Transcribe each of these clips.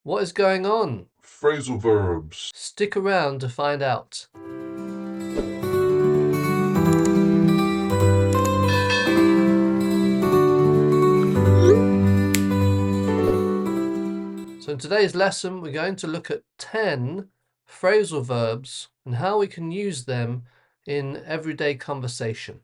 What is going on? Phrasal verbs. Stick around to find out. So in today's lesson, we're going to look at 10 phrasal verbs and how we can use them in everyday conversation.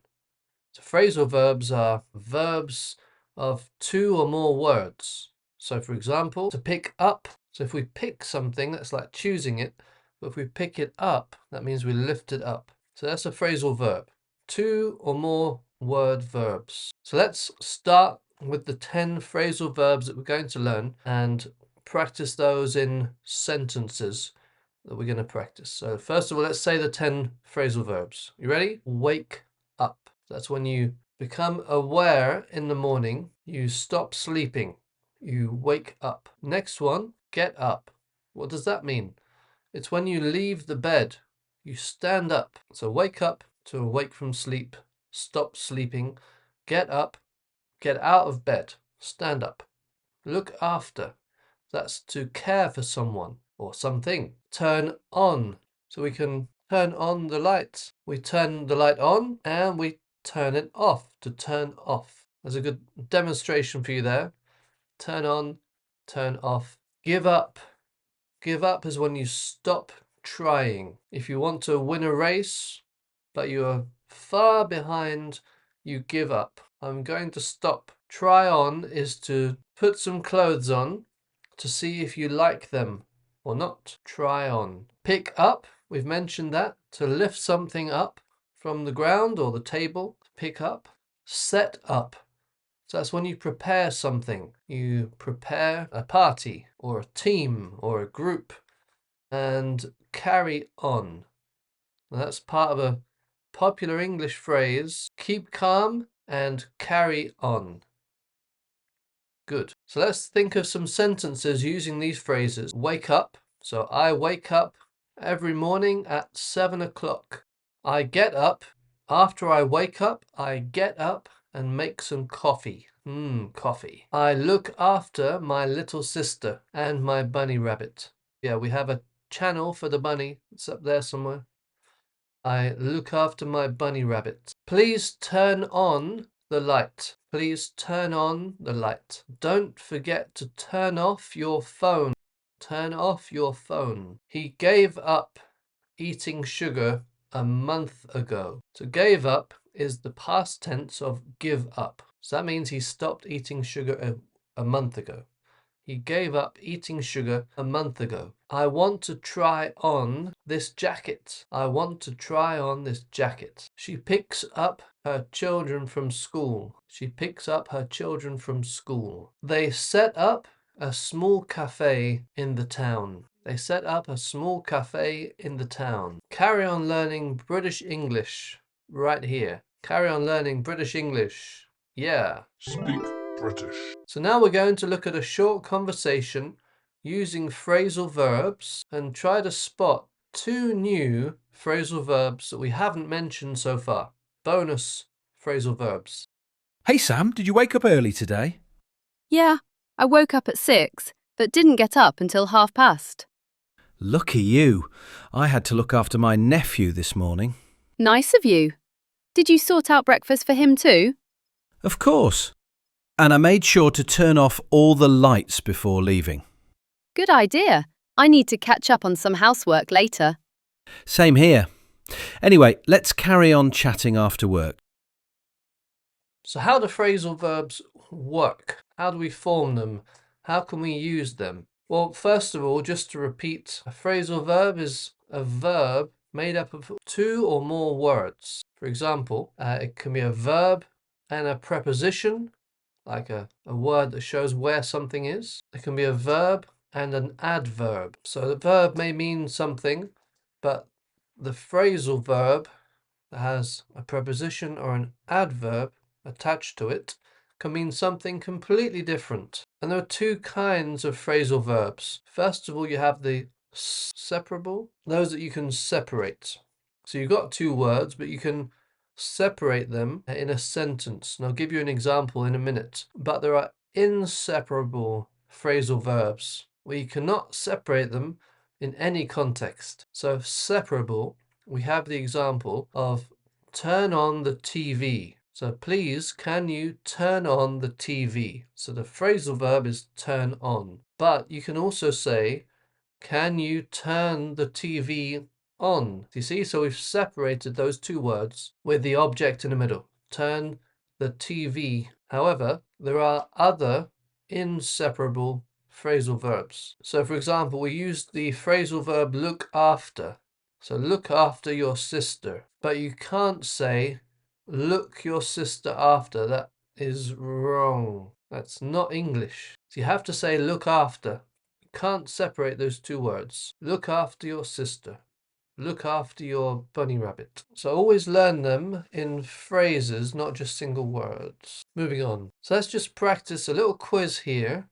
So phrasal verbs are verbs of 2 or more words. So for example, to pick up. So if we pick something, that's like choosing it. But if we pick it up, that means we lift it up. So that's a phrasal verb. 2 or more word verbs. So let's start with the 10 phrasal verbs that we're going to learn and practice those in sentences that we're going to practice. So first of all, let's say the 10 phrasal verbs. You ready? Wake up. That's when you become aware in the morning. You stop sleeping. You wake up. Next one, get up. What does that mean? It's when you leave the bed. You stand up. So wake up, to awake from sleep, stop sleeping, get up, get out of bed, stand up. Look after. That's to care for someone or something. Turn on. So we can turn on the light. We turn the light on and we turn it off, to turn off. There's a good demonstration for you there. Turn on, turn off. Give up. Give up is when you stop trying. If you want to win a race, but you are far behind, you give up. I'm going to stop. Try on is to put some clothes on to see if you like them or not. Try on. Pick up, we've mentioned that, to lift something up from the ground or the table. Pick up. Set up. So that's when you prepare something. You prepare a party or a team or a group. And carry on. Now that's part of a popular English phrase. Keep calm and carry on. Good. So let's think of some sentences using these phrases. Wake up. So I wake up every morning at 7 o'clock. I get up. After I wake up, I get up and make some coffee. Coffee. I look after my little sister and my bunny rabbit. Yeah, we have a channel for the bunny. It's up there somewhere. I look after my bunny rabbit. Please turn on the light. Please turn on the light. Don't forget to turn off your phone. Turn off your phone. He gave up eating sugar a month ago. So gave up is the past tense of give up. So that means he stopped eating sugar a month ago. He gave up eating sugar a month ago. I want to try on this jacket. I want to try on this jacket. She picks up her children from school. She picks up her children from school. They set up a small cafe in the town. They set up a small cafe in the town. Carry on learning British English right here. Carry on learning British English. Yeah. Speak British. So now we're going to look at a short conversation using phrasal verbs and try to spot 2 new phrasal verbs that we haven't mentioned so far. Bonus phrasal verbs. Hey Sam, did you wake up early today? Yeah, I woke up at 6, but didn't get up until past. Lucky you. I had to look after my nephew this morning. Nice of you. Did you sort out breakfast for him too? Of course. And I made sure to turn off all the lights before leaving. Good idea. I need to catch up on some housework later. Same here. Anyway, let's carry on chatting after work. So how do phrasal verbs work? How do we form them? How can we use them? Well, first of all, just to repeat, a phrasal verb is a verb made up of 2 or more words. For example, it can be a verb and a preposition, like a word that shows where something is. It can be a verb and an adverb. So the verb may mean something, but the phrasal verb that has a preposition or an adverb attached to it can mean something completely different. And there are 2 kinds of phrasal verbs. First of all, you have the separable, those that you can separate. So you've got 2 words, but you can separate them in a sentence. And I'll give you an example in a minute. But there are inseparable phrasal verbs, We cannot separate them in any context. So separable, we have the example of turn on the TV. So please, can you turn on the TV? So the phrasal verb is turn on. But you can also say, can you turn the TV on? Do you see? So we've separated those two words with the object in the middle. Turn the TV. However, there are other inseparable phrasal verbs. So for example, we use the phrasal verb look after. So look after your sister. But you can't say look your sister after. That is wrong. That's not English. So you have to say look after. You can't separate those two words. Look after your sister. Look after your bunny rabbit. So always learn them in phrases, not just single words. Moving on. So let's just practice a little quiz here.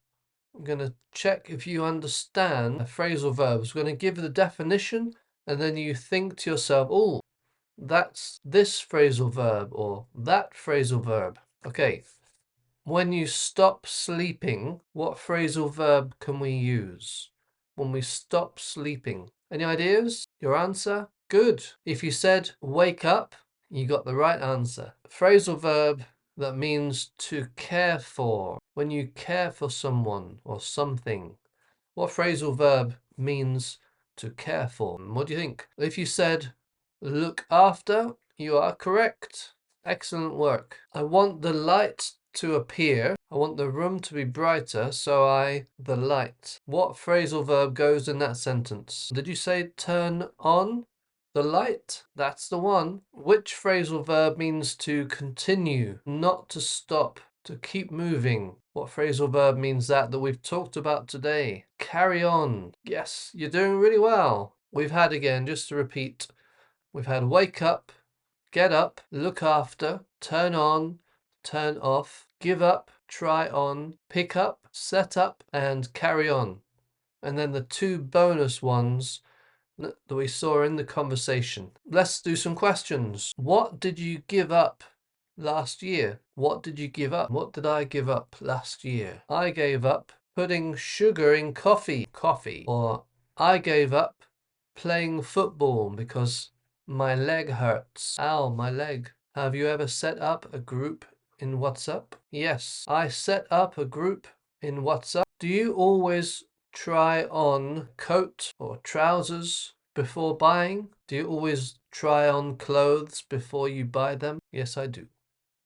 I'm going to check if you understand phrasal verbs. We're going to give the definition, and then you think to yourself, oh, that's this phrasal verb or that phrasal verb. Okay. When you stop sleeping, what phrasal verb can we use? When we stop sleeping. Any ideas? Your answer? Good. If you said wake up, you got the right answer. Phrasal verb that means to care for. When you care for someone or something. What phrasal verb means to care for? What do you think? If you said look after, you are correct. Excellent work. I want the light to appear. I want the room to be brighter, so the light. What phrasal verb goes in that sentence? Did you say turn on the light? That's the one. Which phrasal verb means to continue, not to stop, to keep moving? What phrasal verb means that we've talked about today? Carry on. Yes, you're doing really well. We've had, again, just to repeat, we've had wake up, get up, look after, turn on, turn off, give up, try on, pick up, set up, and carry on. And then the two bonus ones that we saw in the conversation. Let's do some questions. What did you give up last year? What did you give up? What did I give up last year? I gave up putting sugar in coffee. Or I gave up playing football because my leg hurts. Ow, my leg. Have you ever set up a group in WhatsApp? Yes, I set up a group in WhatsApp. Do you always try on coat or trousers before buying? Do you always try on clothes before you buy them? Yes, I do.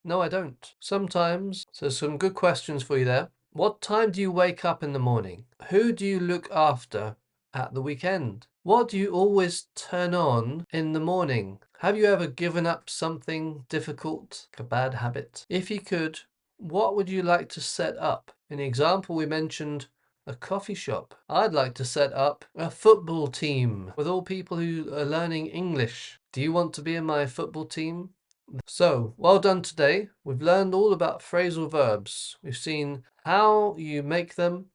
No, I don't. Sometimes. So some good questions for you there. What time do you wake up in the morning? Who do you look after at the weekend? What do you always turn on in the morning? Have you ever given up something difficult, a bad habit? If you could, what would you like to set up? In the example we mentioned a coffee shop. I'd like to set up a football team with all people who are learning English. Do you want to be in my football team? So, well done today. We've learned all about phrasal verbs. We've seen how you make them.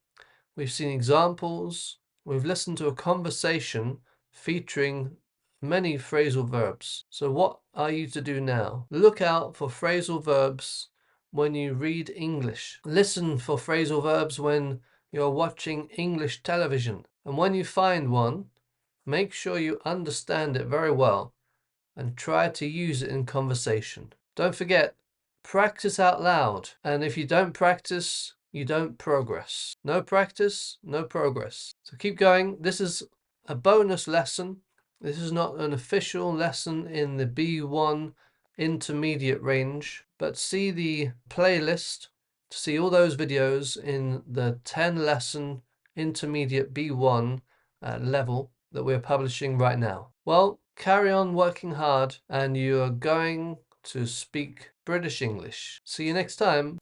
We've seen examples. We've listened to a conversation featuring many phrasal verbs. So what are you to do now? Look out for phrasal verbs when you read English. Listen for phrasal verbs when you're watching English television. And when you find one, make sure you understand it very well and try to use it in conversation. Don't forget, practice out loud. And if you don't practice, you don't progress. No practice, no progress. So keep going. This is a bonus lesson. This is not an official lesson in the B1 intermediate range, but see the playlist to see all those videos in the 10 lesson intermediate B1 level that we're publishing right now. Well, carry on working hard and you are going to speak British English. See you next time.